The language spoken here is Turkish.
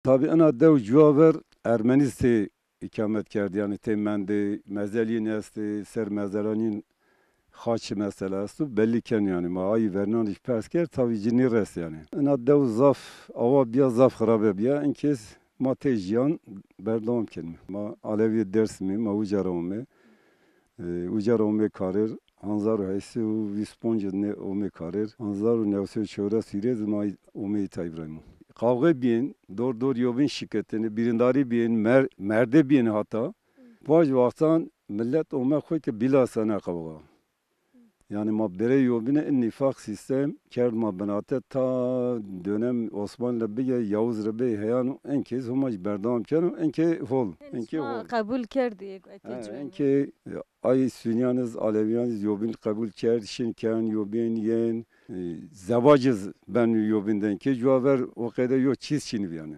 Tabii ana dev cuaver Ermenisti ikamet kerdi yani temende mezeli nesti ser mezelanin haç mesela su belli ken yani ma ay vernan iş persker tabii cini res yani. Ana dev zaf ava biya zaf harabe biya in kez ma tejiyan berdam kelme. Ma alevi ders mi ma ucaram ucaram karir Hanzar hesi u visponj ne ome karir. Hanzar nevse çora sirez ma ome İbrahim. Kavga bin, dor dor yobin şirketini, birindari bin, merde bin hatta. Vaj vaktan millet olma koy ki bila sana kavga. Yani ma bere yobine en nifak sistem kerd ma benate ta dönem Osmanlı bige Yavuz Rebe heyan en kez homaj berdam kenu en ke hol. En ke ما hol. قبول کردی En تجربه. ke ay Sünyanız Aleviyanız yobin kabul kerd şinken yobin yen zavacız ben yobinden ki juaver o kadar yok çiz şimdi yani.